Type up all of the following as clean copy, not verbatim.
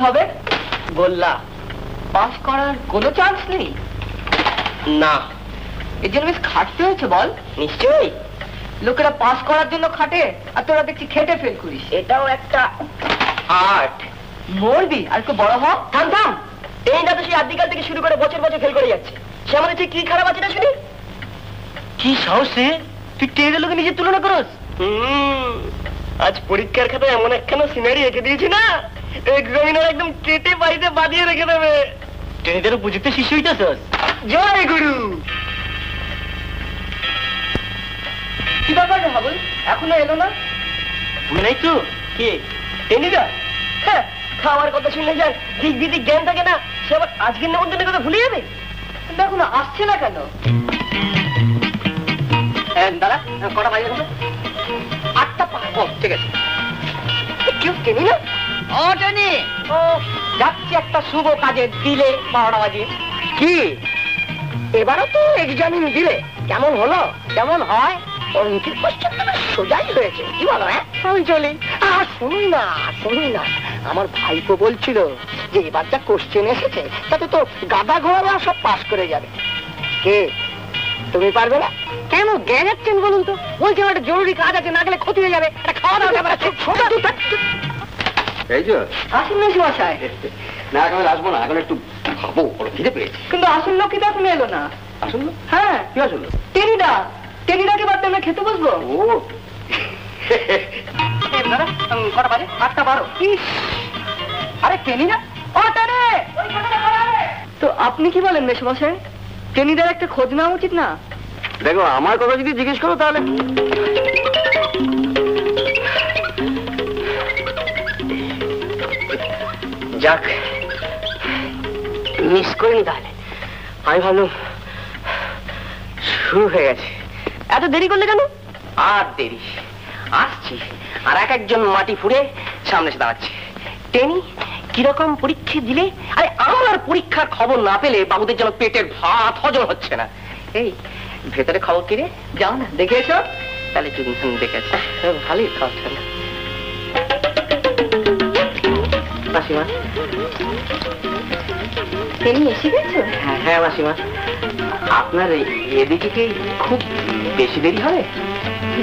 হবে গোল্লা পাস করার কোনো চান্স নেই না। এর জন্য বেশ খাটতে হয়েছে বল। নিশ্চয়ই লোকেরা পাস করার জন্য খাটে আর তোরা দেখছি খেটে ফেল করিস। এটাও একটা আর্ট। মরবি আর একটু বড় হ। থাম থাম, ট্রেনটা তো সেই আদিকাল থেকে শুরু করে বছর বছর ফেল করে যাচ্ছে। সে আমাদের ঠিক কি খারাপ আছে না শুনি? কি সাহসে তুই ট্রেনের লোকে নিজের তুলনা করস? আজ পরীক্ষার খাতায় এমন একখানা সিনারি এঁকে দিয়েছি না, এক্সামিনার একদম কেটে বাড়িতে বাঁধিয়ে রেখে দেবে। ট্রেনের উপযুক্ত শিষ্য হইতেছস। জয় গুরু। কি ব্যাপার রে হাবুল, এখনো এলো না? বুঝে নাই তো কে টেনিদা? হ্যাঁ, খাওয়ার কথা শুনলে যার দিক বিদিক জ্ঞান থাকে না, সে আবার আজকের নেমন্তন্নের কথা ভুলে যাবে। কিন্তু এখনো আসছে না কেন? দাদা কটা বাজে হবে? 8টা 5। ঠিক আছে। কেউ টেনি না? ও টনি, ও যাচ্ছি একটা শুভ কাজে, দিলে 12টা বাজে। কি এবারও তো এক্সামিন দিলে? কেমন হলো? কেমন হয়? অঙ্কের কোশ্চেনটা সোজাই হয়েছে, কি বলো? হ্যাঁ আমি চলি। শুনুন না শুনুন না, আমার ভাইপো বলছিল যে এবার যা কোশ্চেন এসেছে তাতে তো গাদা ঘোড়ারা সব পাস করে যাবে। কে তুমি পারবে না? কেন জ্ঞান যাচ্ছেন বলুন তো? বলছি আমার একটা জরুরি কাজ আছে, না গেলে ক্ষতি হয়ে যাবে। একটা খাওয়া দাওয়া ব্যাপার আছে। এই যে আসুন মেশু মশাই। না এখন আসবো না, এখন একটু খাবো, বড় খিদে পেয়েছি। কিন্তু আসল লোক কি এখন এলো না? আসলো? হ্যাঁ কি আসলো? টেনিদা, টেনিদাকে বাদ আমরা খেতে বসবো। ও দাদা কটা বাজে? 8টা 12। আরে টেনিদা, ও টেনি! তো আপনি কি বলেন মেশু মশাই, টেনিদার একটা খোঁজ নেওয়া উচিত না? দেখো, আমার কথা যদি জিজ্ঞেস করো তাহলে যাক, মিস করিনি তাহলে। আমি ভাবলাম শুরু হয়ে গেছে। এত দেরি করলে কেন? আর দেরি, আসছি। আর একজন মাটি ফুঁড়ে সামনে এসে দাঁড়াচ্ছে। টেনি কিরকম পরীক্ষা দিলে? আরে আমার পরীক্ষার খবর না পেলে বাবুদের যেন পেটের ভাত হজম হচ্ছে না। এই ভেতরে খবর কি রে? যাও না দেখে এসো। তাহলে একটু দেখেছি, ভালোই খাওয়াচ্ছে না। মাসিমা। টেনি এসে গেছো? হ্যাঁ মাসিমা, আপনার এদিকে কি খুব বেশি দেরি হবে?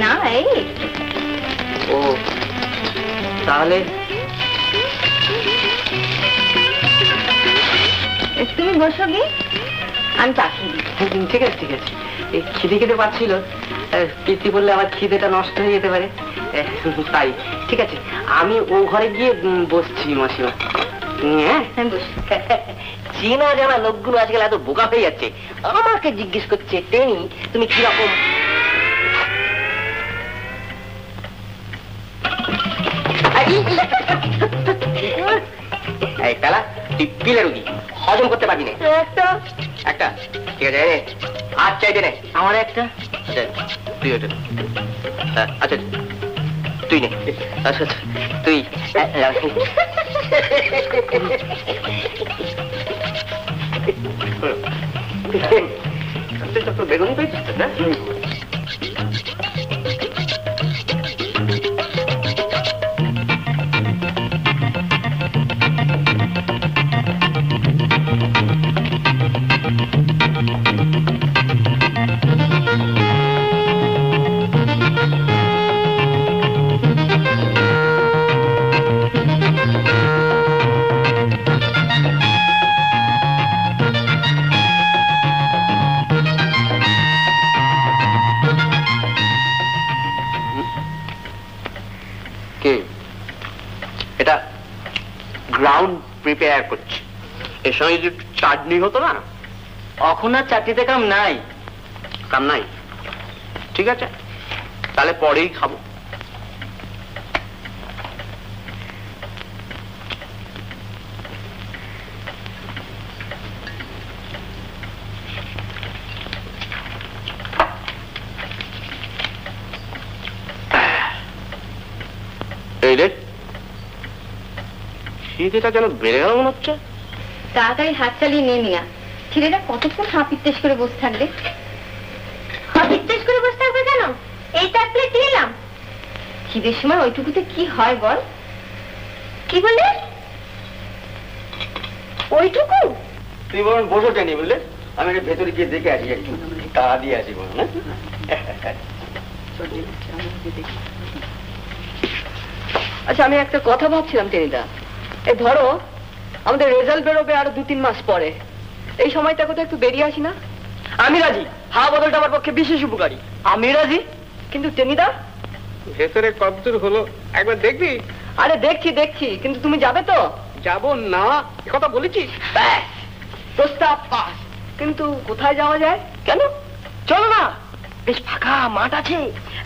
না এই ও তাহলে তুমি বসো গে, আমি পাঠিয়ে দিই। ঠিক আছে ঠিক আছে। এই খিদে খেতে পাচ্ছিল, পিসি বললে আমার খিদেটা নষ্ট হয়ে যেতে পারে, তাই ঠিক আছে আমি ও ঘরে গিয়ে বসছি মাসিমা। হ্যাঁ চেনা জানা লোকগুলো আজকাল এত বোকা হয়ে যাচ্ছে। আমাকে জিজ্ঞেস করছে টেনি তুমি কিরকম। এই পেলা, তুই পিলে রুগী, হজম করতে পারবি না। একটা একটা ঠিক আছে, আর চাইবে না আমার একটা। আচ্ছা তুই ওটা, আচ্ছা তুই নে। আচ্ছা তুই বেগুনি পেয়েছিস না? এটা গ্রাউন্ড প্রিপেয়ার করছি, এর সঙ্গে যদি চাটনি হতো না। এখন আর চাকরিতে কাম নাই। কাম নাই? ঠিক আছে, তাহলে পরেই খাবো। এই রে, খিদেটা যেন বেড়ে গেল মনে হচ্ছে। তাড়াতাড়ি হাত চালিয়ে নিয়ে নিয়া। ছেলেটা কতক্ষণ হাপিত্তেশ করে বসে থাকবে? হাপিত্তেশ করে বসে থাকবে কেন? এই তো এক প্লেট দিয়ে এলাম। খিদের সময় ওইটুকুতে কি হয় বল? কি বললে? ওইটুকু? তুই বরং বসো টেনি, বুঝলে? আমি একটু ভেতরে গিয়ে দেখে আসি, একটু তাড়া দিয়ে আসি বরং। আচ্ছা, আমি একটা কথা ভাবছিলাম টেনিদা। এই ধরো আমাদের রেজাল্ট বেরোবে আরো 2-3 মাস পরে, এই সময়টা কোথাও একটু বেরিয়ে আসি না? আমি রাজি, হাওয়া বদলটা আমার পক্ষে বিশেষ উপকারী। আমি রাজি, কিন্তু টেনিদা? ভেতরে কতদূর হলো একবার দেখবি? আরে দেখছি দেখছি, কিন্তু তুমি যাবে তো? যাব না, কথা বলেছিস? ব্যাস, প্রস্তাব পাস। কিন্তু কোথায় যাওয়া যায়? কেন, চলো না, বেশ ফাঁকা মাঠ আছে,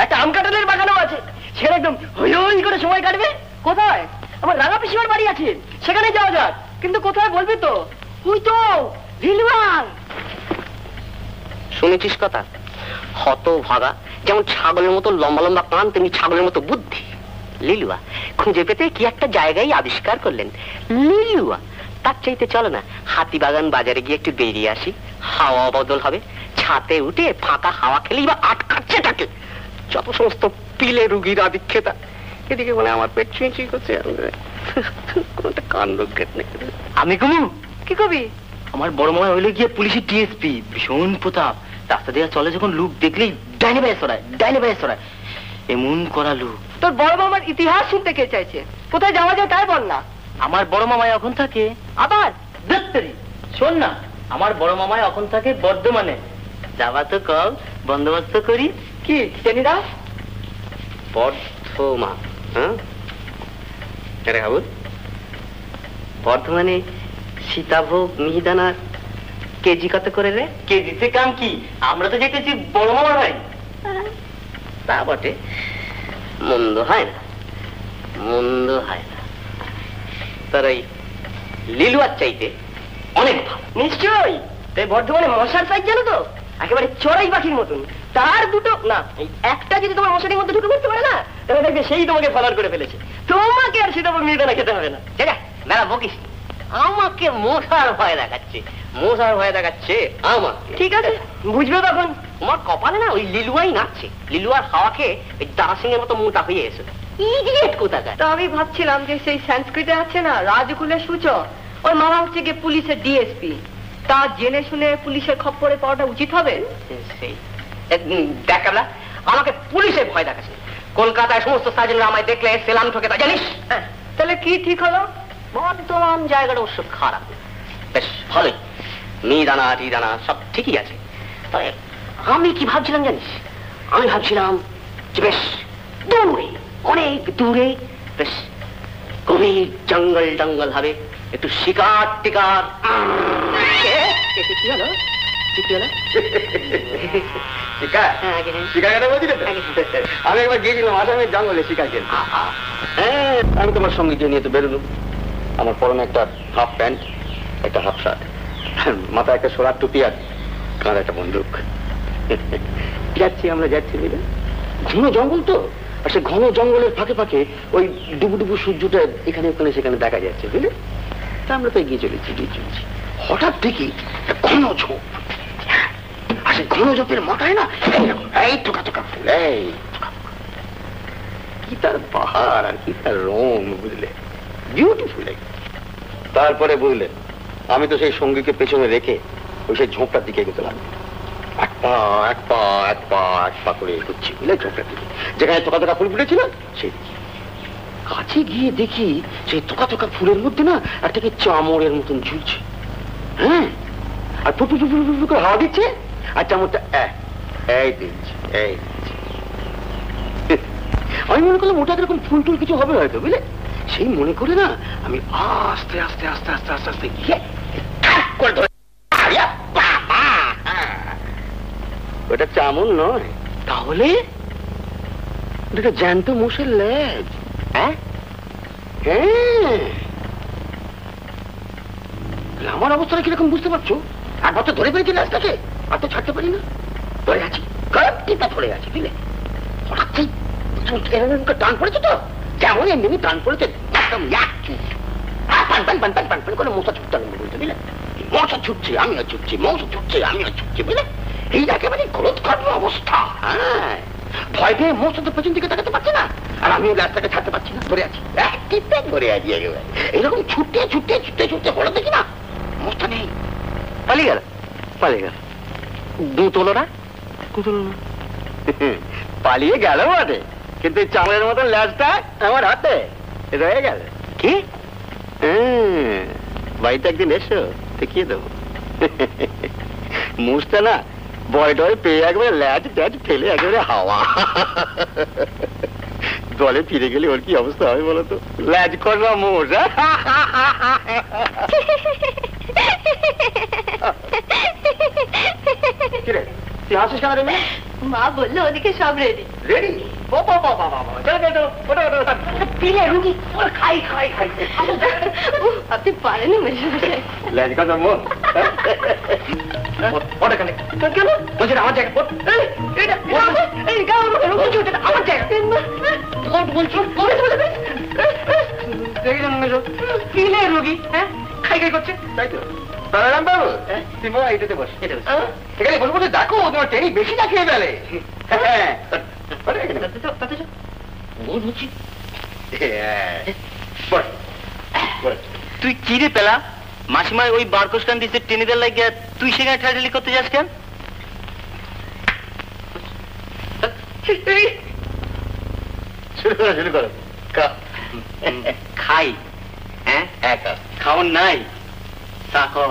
একটা আম কাঁঠালের বাগানও আছে, সেটা একদম হই হই করে সময় কাটবে। কোথায়? আমার রাঙা পিসিমার বাড়ি আছে, সেখানে যাওয়া যাক। কিন্তু কোথায় বলবি তো? ওই তো রিলওয়ান। শুনেছিস কথা? হত ভাগা, যেমন ছাগলের মতো লম্বা লম্বা কান, তেমনি ছাগলের মতো বুদ্ধি। লিলুয়া খুঁজে পেতে কি একটা জায়গায় আবিষ্কার করলেন, লিলুয়া। তার চাইতে চলো না হাতিবাগান বাজারে গিয়ে একটু বেরিয়ে আসি, হাওয়া বদল হবে, ছাতে উঠে ফাঁকা হাওয়া খেলেই বা আটকাচ্ছে থাকে যত সমস্ত পিলে রুগীর আদিক্ষেতা। এদিকে মানে আমার পেট ছুঁয়ে ছুঁয়ে করছে, কোনটা কাণ্ড গেট নেই। আমি কমু কি কবি? আমার বড় মামা হইলে গিয়ে পুলিশের টিএসপি, ভীষণ প্রতাপ। রাস্তা দিয়ে চলে যখন লুক দেখলেই ডাইনে বাইরে সরায়, ডাইনে বাইরে সরায়, এমন করা লুক। তোর বড় মামার ইতিহাস শুনতে কে চাইছে? কোথায় যাওয়া যায় তাই বল না। আমার বড় মামায় এখন থাকে আবার দত্তরি। শোন না, আমার বড় মামায় এখন থাকে বর্ধমানে। যাবা তো কল, বন্দোবস্ত করি। কি টেনিদা? বর্ধমান? হ্যাঁ রে হাবুল, বর্ধমানে সীতাভোগ মিহিদানা কেজি কত করে রে? কেজিতে কাম কি, আমরা তো যেতেছি বড় মামা ভাই। তা বটে, মন্দ হয় না, মন্দ হয় না। তার ওই লিলুয়ার চাইতে অনেক ভালো। নিশ্চয়ই। তাই বর্ধমানে মশার সাইজ জানো তো, একেবারে চড়াই পাখির মতন। তার দুটো না, এই একটা যদি তোমার মশারির মধ্যে ঢুকে পড়তে পারে না, তাহলে দেখবে সেই তোমাকে ফলার করে ফেলেছে। তোমাকে আর সেটা মিহিদানা খেতে হবে না। যা মেলা বকিস, আমাকে মশার ভয় দেখাচ্ছে, মশার ভয় দেখাচ্ছে আমাকে। ঠিক আছে, বুঝবে তখন। তোমার কপালে না ওই লিলুয়াই নাচছে, লিলুয়ার হাওয়া খেয়ে ওই দাসিংয়ের মতো মোটা হয়ে এসে ইডিয়েট কোথাকার। তো আমি ভাবছিলাম যে সেই সংস্কৃতে আছে না রাজকুলের সূচক, ওর মামা হচ্ছে গিয়ে পুলিশের ডিএসপি। তা জেনে শুনে পুলিশের খপ্পরে পাওয়াটা উচিত হবে। সেই দেখ কাবলা, আমাকে পুলিশে ভয় দেখাচ্ছে। কলকাতায় সমস্ত সার্জেনরা আমায় দেখলে সেলাম ঠকে, তা জানিস? হ্যাঁ, তাহলে কি ঠিক হলো? বর্তমান জায়গাটা অবশ্য খারাপ, বেশ ভালোই, মিহিদানা টিদানা সব ঠিকই আছে। তবে আমি কি ভাবছিলাম জানিস? আমি ভাবছিলাম যে বেশ দূরে, অনেক দূরে, বেশ গভীর জঙ্গল জঙ্গল হবে, একটু শিকার টিকার। কি হলো? কি হলো? শিকার? শিকার কথা বলছি তো? আমি একবার গিয়েছিলাম আসামের জঙ্গলে শিকার খেতে। আমি তোমার সঙ্গে গিয়ে নিয়ে তো বেরোলাম। আমার পরনে একটা হাফ প্যান্ট, একটা হাফ শার্ট, মাথায় একটা সোলার টুপি আর কাঁধে একটা বন্দুক। যাচ্ছি আমরা, যাচ্ছি বুঝলে, ঘন জঙ্গল তো, আর সে ঘন জঙ্গলের ফাঁকে ফাঁকে ওই ডুবু ডুবু সূর্যটা এখানে ওখানে সেখানে দেখা যাচ্ছে বুঝলে। তা আমরা তো এগিয়ে চলেছি, এগিয়ে চলেছি, হঠাৎ দেখি একটা ঘন ঝোপ, আর সেই ঘন ঝোপের মাথায় না এই টোকা টোকা ফুল, এই কি তার পাহাড় আর কি তার রং বুঝলে, বিউটিফুল। তারপরে বুঝলে আমি তো সেই সঙ্গীকে পেছনে রেখে ওই সেই ঝোপটার দিকে এগোতে লাগলো। এক পা এক পা এক পা এক পা করে এগোচ্ছি বুঝলে ঝোপটার দিকে, যেখানে তোকা তোকা ফুল ফুটেছিল সেই দিকে। কাছে গিয়ে দেখি সেই তোকা তোকা ফুলের মধ্যে না একটা কি চামড়ের মতন ঝুলছে। হ্যাঁ, আর ফুটু ফুটু ফুটু করে হাওয়া দিচ্ছে, আর চামড়টা এই দিচ্ছে, এই দিচ্ছে। আমি মনে করলাম ওটা এরকম ফুল টুল কিছু হবে হয়তো বুঝলে। সেই মনে করে না আমি আস্তে আস্তে আস্তে আস্তে আস্তে আস্তে গিয়ে ওটা চামড় নয়, তাহলে ওটা জ্যান্ত মোষের লেজ। হ্যাঁ হ্যাঁ, আমার অবস্থাটা কিরকম বুঝতে পারছো? একবার তো ধরে পেরেছি লেজটাকে, আর তো ছাড়তে পারি না, ধরে আছি, টিপা ধরে আছি বুঝলে। হঠাৎ সেই টান পড়েছে তো, যেমন এমনি টান পড়েছে, একদম করে মশা ছুটতে আরম্ভ করেছে বুঝলে। মশা ছুটছে, আমিও ছুটছি, মশা ছুটছে, আমিও ছুটছি বুঝলে। এই একেবারে ক্রোধ কাটল অবস্থা। হ্যাঁ, ভয় পেয়ে মশা তো পেছন দিকে তাকাতে পারছে না, আর আমিও রাস্তাকে ছাড়তে পারছি না, ধরে আছি, ধরে আছি একেবারে। এইরকম ছুটতে ছুটতে ছুটতে ছুটতে পড়ে দেখি না পালিয়ে গেল, পালিয়ে গেল। দুতলো না? পালিয়ে গেল বটে, কিন্তু চামড়ের মতন ল্যাজটা আমার হাতে রয়ে গেল। কি? বাড়িতে একদিন এসো, দেখিয়ে দেবো। মুসটা না বয় টয় পেয়ে একবারে ল্যাজ ট্যাজ ফেলে একেবারে হাওয়া। দলে ফিরে গেলে ওর কি অবস্থা হবে বলতো? ল্যাজ করবা মোষ। কিরে তুই হাসিস কেন রে মেয়ে? মা বললো ওদিকে সব রেডি। রেডি? পিলে রুগী খাই খাই খাই। আপনি পারেন মেশামশাই। ল্যাজ করবা মোষ। কেন বলছি আমার জায়গা আমার জায়গা পিলে রুগী। হ্যাঁ খাই খাই করছে, তাই তো তারারাম বাবু, তুমি এইটাতে বস। এখানে বসে বসে দেখো তোমার ট্রেনিং বেশি না খেয়ে ফেলে। তুই কি রে পেলা? মাসিমায় ওই বারকোস্টান দিচ্ছে টেনিদের লাগিয়ে তুই সেখানে ঠাটালি করতে যাস কেন? শুরু করো। খাই। হ্যাঁ খাওয়ার নাই, তা কর।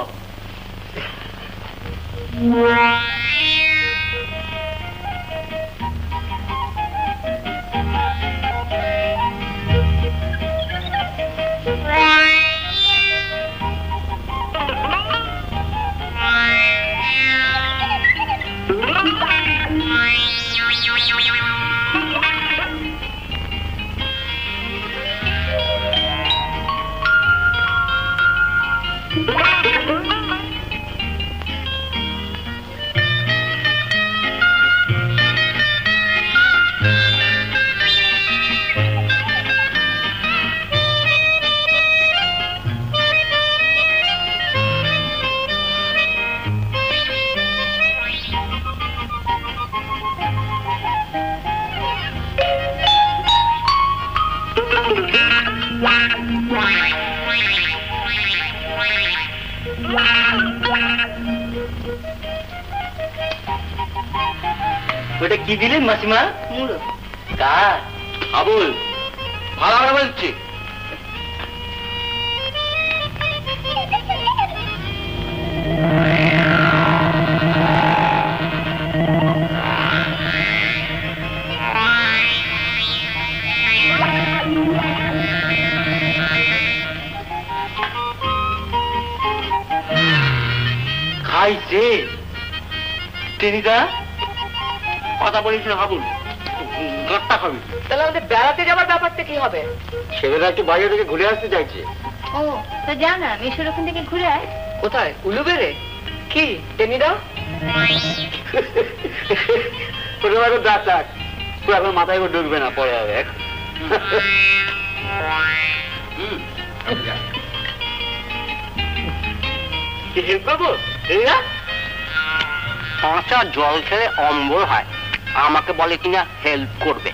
ওটা কি দিলেন মাসিমা? মুড়ো। কার? আবুল। ভালো করে বলছি। খাইছে টেনিদা? কথা বলেছিল হাবুল, গাঁটটা খাবি। তাহলে আমাদের বেড়াতে যাওয়ার ব্যাপারটা কি হবে? ছেলেরা একটু বাইরে থেকে ঘুরে আসতে চাইছে। ও তো যা না, মেশোর ওখান থেকে ঘুরে আয়। কোথায়? উলুবেড়ে? কি টেনিদা? দাঁত থাক, তুই এখন মাথায় করে ঢুকবে না, পরে হবে। কি হেল্প করবো? কাঁচা জল খেলে অম্বল হয়, আমাকে বলে কিনা হেল্প করবে।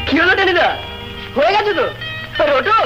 কি হলো টেনিদা? হয়ে গেছে তো? রোটো